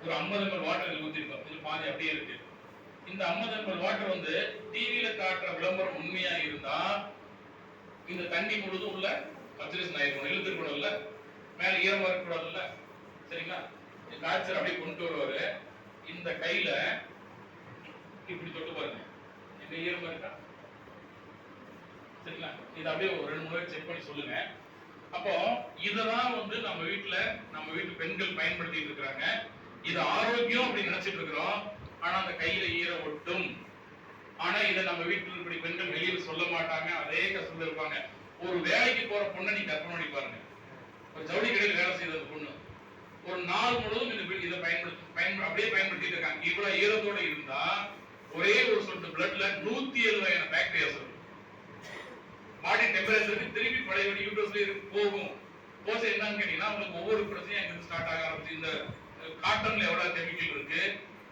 ஒரு 50 ml water ஊத்திருக்கோம். இது பாதி அப்படியே இருக்கு. இந்த 50 ml வாட்டர் வந்து டிவியில காட்டுற விளம்பரம் உண்மையா இருந்தா இந்த தண்ணி முழுதும் உள்ள பச்சரிசன் ஆயிருக்கும், இழுத்துக்கூடல, மேல ஈரமா இருக்கக்கூடாதுல்ல. சரிங்களா? காய்ச்சல் அப்படியே கொண்டு வருவாரு. இந்த கையில இப்படி தொட்டு பாருங்க, எங்க ஈரமா இருக்கா? சரிங்களா? இது அப்படியே ஒரு 2 முறை செக் பண்ணி சொல்லுங்க. அப்போ இதெல்லாம் வந்து நம்ம வீட்டு பெண்கள் பயன்படுத்திட்டு இருக்காங்க. இது ஆரோக்கியம் அப்படின்னு நினைச்சிட்டு இருக்கிறோம். ஆனா அந்த கையில ஈரம் ஒட்டும். ஆனா இதை நம்ம வீட்டில் இருக்கக்கூடிய பெண்கள் வெளியில சொல்ல மாட்டாங்க. அதே கஷ்டத்துல இருப்பாங்க. ஒரு வேலைக்கு போற பொண்ணை நீ கற்பனை பண்ணி பாருங்க. ஒரு ஜவுளி கடையில் வேலை செய்யற பொண்ணு ஒரு நாள் முழுவதும் இதை அப்படியே பயன்படுத்திட்டு இருக்காங்க. இவ்வளவு ஈரத்தோட இருந்தா ஒரே ஒரு சொட்டு பிளட்ல 170 பாக்டீரியாஸ் இருக்கும். பாடி டெம்பரேச்சருக்கு திருப்பி பழையபடி யூட்ரஸ்ல போகும். போச்சு என்னன்னு கேட்டீங்கன்னா உங்களுக்கு ஒவ்வொரு பிரச்சனையும் எங்க ஸ்டார்ட் ஆக ஆரம்பிச்சு. இந்த காட்டன்ல எவ்வளவு கெமிக்கல் இருக்கு,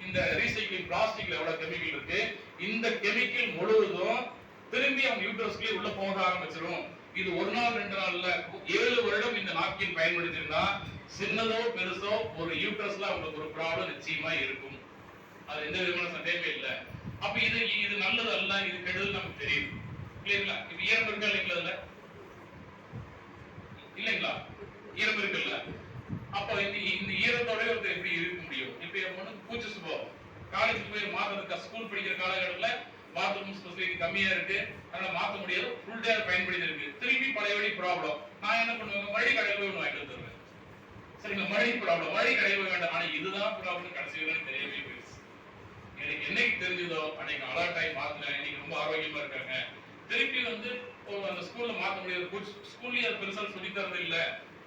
இந்த ரீசைக்கிளிங் பிளாஸ்டிக்ல எவ்வளவு கெமிக்கல் இருக்கு, இந்த கெமிக்கல் முழுவதும் திரும்பி அவங்க யூட்ரஸ்க்குள்ளே உள்ள போக ஆரம்பிச்சிடும். இது ஒரு நாள் 2 நாள்ல 7 வருடம் இந்த நாப்கின் பயன்படுத்தினா சின்னதோ பெருசோ ஒரு யூட்ரஸ்ல அவங்களுக்கு ஒரு ப்ராப்ளம் நிச்சயமா இருக்கும். அது எந்த விதமான சந்தேகமே இல்லை. அப்ப இது நல்லது அல்ல, இது கெடுதல் நமக்கு தெரியும். இல்லைங்களா? இப்ப ஈரம் இருக்கா இல்லைங்களா? அதுல இல்லைங்களா? ஈரம் இருக்குல்ல. அப்ப இந்த ஈரத்தோட ஒருத்தர் எப்படி இருக்க முடியும்? இப்ப பூச்சி சுபாவம் காலேஜுக்கு போய் மாத்துறதுக்கு ஸ்கூல் படிக்கிற காலகட்டத்தில் பாத்ரூம் ஃபெசிலிட்டி கம்மியா இருக்கு, அதனால மாத்த முடியாது. ஃபுல் டே பயன்படுத்தி இருக்கு. திருப்பி பழையபடி ப்ராப்ளம். நான் என்ன பண்ணுவேன்? மறுபடியும் கடையில் போய் வாங்கிட்டு வந்துடுவேன். சரிங்களா? மறுபடியும் ப்ராப்ளம், மறுபடியும் கடையில் போய் வேண்டாம். ஆனா இதுதான் ப்ராப்ளம் கடைசி வரை தெரியவே போயிடுச்சு. எனக்கு என்னைக்கு தெரிஞ்சதோ அன்னைக்கு அலர்ட் ஆகி மாத்தினேன். இன்னைக்கு ரொம்ப ஆரோக்கியமா இருக்காங்க. திருப்பி வந்து அந்த ஸ்கூல்ல மாத்த முடியாது. ஸ்கூல்லயும் அது பெருசா சொல்லி தரது இல்ல,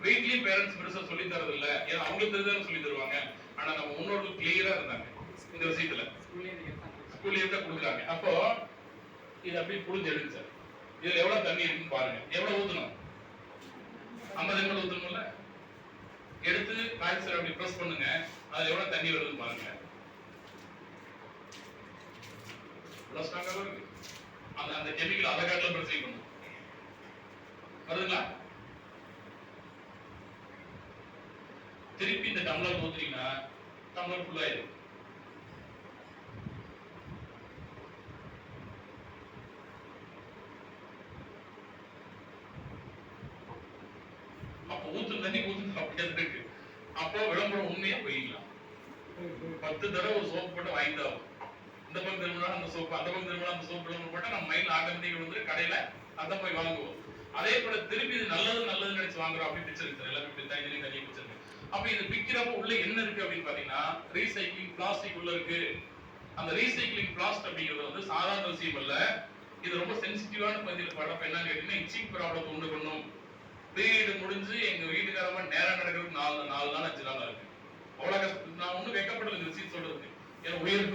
வீட்லயும் பேரண்ட்ஸ் பெருசா சொல்லி தரது இல்ல. ஏன்னா அவங்களுக்கு தெரிஞ்சதான் சொல்லி தருவாங்க. ஆனா நம்ம முன்னோர்கள் கிளியரா இருந்தாங்க இந்த விஷயத்துல. ஸ்கூல்ல தான் கொடுக்குறாங்க. அப்போ இது அப்படியே புரிஞ்சு எடுங்க சார். இதுல எவ்வளவு தண்ணி இருக்குன்னு பாருங்க. எவ்வளவு ஊத்தணும்? 50 ml ஊத்தணும்ல. எடுத்து காய்ச்சல் அப்படி பிரஸ் பண்ணுங்க. அதுல எவ்வளவு தண்ணி வருதுன்னு பாருங்க. அந்த கெமிக்கல் அதை காட்டில பிரச்சனை பண்ணும். வருதுங்களா? திருப்பி இந்த டம்ளர் ஊத்துறீங்கன்னா டம்ளர் ஃபுல் ஆயிடும். அப்ப ஊத்து தண்ணி ஊத்து அப்படியே இருக்கு. அப்போ விளம்பரம் உண்மையா போயிடலாம். 10 தடவை ஒரு சோப்பு போட்டு வாங்கிட்டு ஆகும். இந்த பக்கம் திரும்பினா அந்த சோப்பு, அந்த பக்கம் திரும்பினா அந்த சோப்பு விளம்பரம் போட்டா நம்ம மைண்ட்ல ஆட்டோமேட்டிக்கா வந்து கடையில அதான் போய் வாங்குவோம். அதே போல திருப்பி இது நல்லது நினைச்சு வாங்குறோம். அப்படி பிக்சர் இருக்கு. எல்லாமே இப்படி தனி பிக்சர் இருக்கு. அப்ப இது விக்கிறப்ப உள்ள என்ன இருக்கு அப்படின்னு பாத்தீங்கன்னா ரீசைக்ளிங் பிளாஸ்டிக் உள்ள இருக்கு. அந்த ரீசைக்ளிங் பிளாஸ்டிக் அப்படிங்கிறது வந்து சாதாரண விஷயம் இல்ல. இது ரொம்ப சென்சிட்டிவான பகுதியில் படப்ப என்ன கேட்டீங்கன்னா இச்சிங் ப்ராப்ளத்தை உண்டு பண்ணும். பீரியட் முடிஞ்சு எங்க வீட்டுக்காரமா நேரம் நடக்கிறதுக்கு 4 நாள் 5 நாள் இருக்கு. அவ்வளவு கஷ்டம். நான் ஒன்னும் வெக்கப்படல இந்த விஷயம் சொல்றதுக்கு. ஏன்னா உயிர்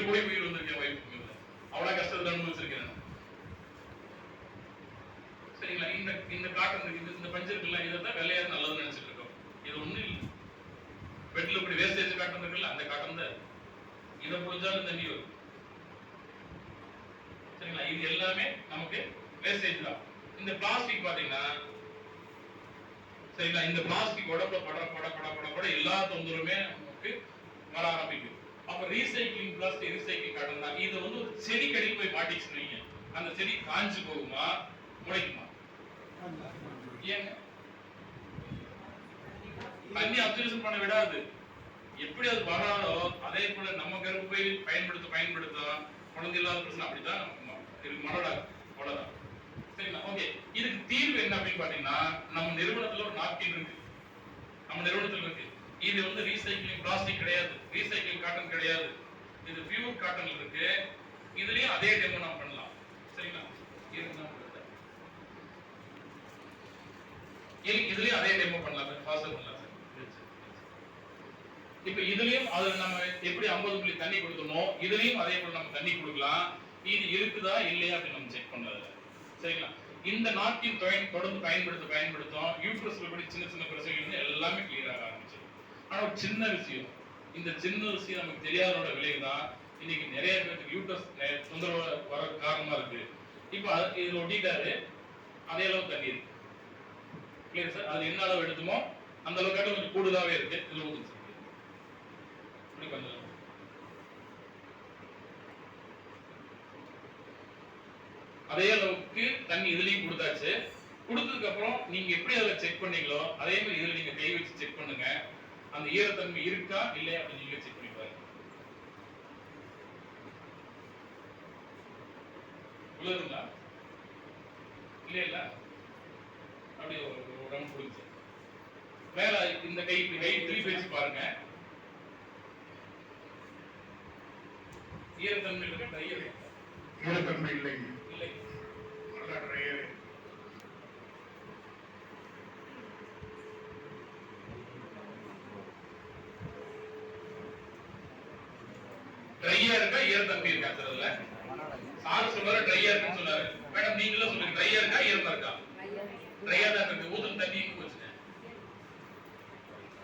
போய் உயிர் வந்திருக்கேன் வைஃபுக்கு. அவ்வளவு கஷ்டத்தை அனுபவிச்சிருக்கேன். சரிங்களா? இந்த காட்டன் இந்த பஞ்சருக்குலாம் இதைத்தான் வெள்ளையா நல்லதுன்னு நினைச்சிட்டு இருக்கோம். இது ஒண்ணு இல்லை. பெட்ல இப்படி வேஸ்டேஜ் காட்டன் இருக்குல்ல, அந்த காட்டன் தான். இதை புரிஞ்சாலும் தண்ணி வரும். சரிங்களா? இது எல்லாமே நமக்கு வேஸ்டேஜ் தான். இந்த பிளாஸ்டிக் பாத்தீங்கன்னா சரிங்களா, இந்த பிளாஸ்டிக் உடம்புல பட எல்லா தொந்தரவுமே நமக்கு வர ஆரம்பிக்கும். அப்ப ரீசைக்ளிங் பிளாஸ்டிக் ரீசைக்ளிங் காட்டன் தான். இது வந்து ஒரு செடி கடிக்கு போய் மாட்டிச்சுனீங்க, அந்த செடி காஞ்சு போகுமா முளைக்குமா? ஏங்க தண்ணி அப்சர்வேஷன் பண்ண விடாது. எப்படி அது வராதோ அதே போல நம்ம கருப்பை பயன்படுத்த குழந்தை இல்லாத பிரச்சனை அப்படித்தான் நமக்கு மனோட அவ்வளவுதான். சரிங்களா? ஓகே. இதுக்கு தீர்வு என்ன அப்படின்னு பாத்தீங்கன்னா நம்ம நிறுவனத்துல ஒரு நாப்கின் இருக்கு. நம்ம நிறுவனத்துல இருக்கு. இது வந்து ரீசைக்ளிங் பிளாஸ்டிக் கிடையாது, ரீசைக்ளிங் காட்டன் கிடையாது. இது பியூர் காட்டன் இருக்கு. இதுலயும் அதே டெமோ நம்ம பண்ணலாம். சரிங்களா? இதுலயும் அதே டெமோ பண்ணலாம். ஃபாஸ்டா பண்ணலாம் சார். இப்ப இதுலயும் அது நம்ம எப்படி 50 மில்லி தண்ணி கொடுத்தோமோ இதுலயும் அதே போல நம்ம தண்ணி கொடுக்கலாம். இது இருக்குதா இல்லையா அப்படின்னு நம்ம செக் பண்ணலாம். சரிங்களா? இந்த நாப்கின் தொடர்ந்து பயன்படுத்தும் யூட்ரஸ்ல கூட சின்ன பிரச்சனைகள் எல்லாமே கிளியர் ஆக ஆரம்பிச்சிடும். ஆனா ஒரு சின்ன விஷயம், இந்த சின்ன விஷயம் நமக்கு தெரியாதோட விளைவுதான் இன்னைக்கு நிறைய பேருக்கு யூட்ரஸ் தொந்தரவு வர காரணமா இருக்கு. இப்ப இதுல ஒட்டிட்டாரு, அதே அளவு தண்ணி இருக்கு. Clear sir? அது என்ன அளவு எடுத்துமோ அந்த அளவுக்கு கொஞ்சம் கூடுதலாவே இருக்கு. இதுல ஊத்துச்சு இப்படி கொஞ்சம் அதே அளவுக்கு தண்ணி இதுலயும் கொடுத்தாச்சு. கொடுத்ததுக்கு அப்புறம் நீங்க எப்படி அதை செக் பண்ணீங்களோ அதே மாதிரி இதுல நீங்க கை வச்சு செக் பண்ணுங்க. அந்த ஈரத்தன்மை இருக்கா இல்லையா அப்படின்னு நீங்க செக் பண்ணி பாருங்க. உள்ளதுங்களா இல்லையா? அப்படி உடம்பு புரிஞ்சு மேல இந்த கை திருப்பி வச்சு பாருங்க. ஈரத்தன்மை இருக்கு, ட்ரையா இருக்கு. ஈரத்தன்மை இல்லைங்க. இல்லை, நல்லா ட்ரையா இருக்கு. ட்ரையா இருக்கா ஈரத்தன்மை இருக்கா சார்? அதுல சார் சொல்றாரு ட்ரையா இருக்குன்னு சொன்னாரு. மேடம் நீங்களும் சொல்லுங்க, ட்ரையா இருக்கா ஈரமா இருக்கா? ட்ரையா தான் இருக்கு. ஊத்துன தண்ணி வச்சுட்டேன்.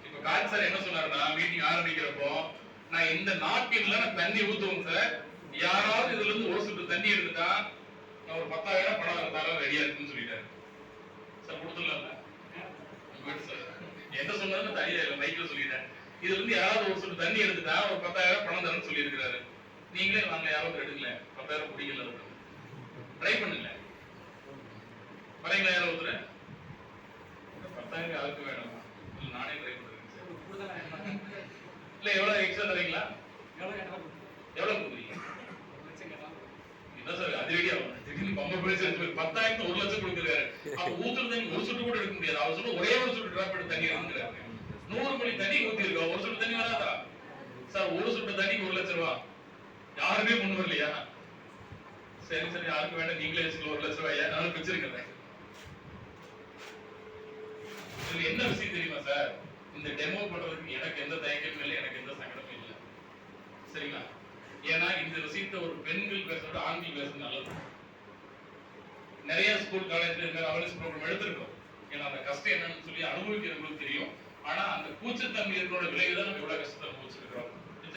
இப்ப காந்த் சார் என்ன சொன்னாருன்னா, மீட்டிங் ஆரம்பிக்கிறப்போ நான் இந்த நாப்கின்ல நான் தண்ணி ஊத்துவோம் சார், யாராவது இதுல இருந்து ஒரு சொட்டு தண்ணி எடுத்துட்டா நான் ஒரு 10,000 பணம் இருந்தாலும் ரெடியா இருக்குன்னு சொல்லிட்டாரு சார். கொடுத்துடலாம் என்ன சொன்னாலும் தனியா இல்லை, மைக்ல சொல்லிட்டேன். இதுல இருந்து யாராவது ஒரு சொட்டு தண்ணி எடுத்துட்டா ஒரு 10,000 பணம் தரேன்னு சொல்லி இருக்கிறாரு. நீங்களே வாங்க, யாராவது எடுக்கல, 10,000 குடிக்கல, ட்ரை பண்ணுங்க. வரீங்களா யாரும் ஒருத்தர்? 10,000 யாருக்கு வேணும்? இல்ல நானே ட்ரை பண்றேன். இல்ல எவ்வளவு எக்ஸ்ட்ரா தரீங்களா? எவ்வளவு கொடுக்குறீங்க? என்ன சார் அதிரடியா பம்ப பிரைஸ் 10,000 1 லட்சம் கொடுக்குறாரு. அப்ப ஊத்துறது ஒரு சொட்டு கூட எடுக்க முடியாது. அவர் சொல்ல ஒரே ஒரு சொட்டு டிராப் எடுத்து தண்ணி எடுக்கிறாரு. 100 மணி தண்ணி ஊத்தி இருக்கோம், ஒரு சொட்டு தண்ணி வராதா சார்? ஒரு சொட்டு தண்ணிக்கு 1 லட்சம் ரூபாய். யாருமே முன் வரலையா? சரி சரி, யாருக்கு வேண்டாம், நீங்களே வச்சுக்கலாம் 1 லட்சம் ரூபாய். நானும் வச்சிருக்கேன். இதுல என்ன விஷயம் தெரியுமா சார்? இந்த டெமோ பண்றதுக்கு எனக்கு எந்த தயக்கமும் இல்லை, எனக்கு எந்த சங்கடமும் இல்லை. சரிங்களா? ஏன்னா இந்த விஷயத்த ஒரு பெண்கள் பேசுறத ஆண்கள் பேசுறது நல்லது. நிறைய ஸ்கூல் காலேஜ்ல இருக்கிற அவேர்னஸ் ப்ரோக்ராம் எடுத்திருக்கோம். ஏன்னா அந்த கஷ்டம் என்னன்னு சொல்லி அனுபவிக்கிறவங்களுக்கு தெரியும். ஆனா அந்த கூச்சத்தன்மை இருக்கிறோட விளைவு தான் நம்ம எவ்வளவு கஷ்டத்தை அனுபவிச்சிருக்கிறோம்.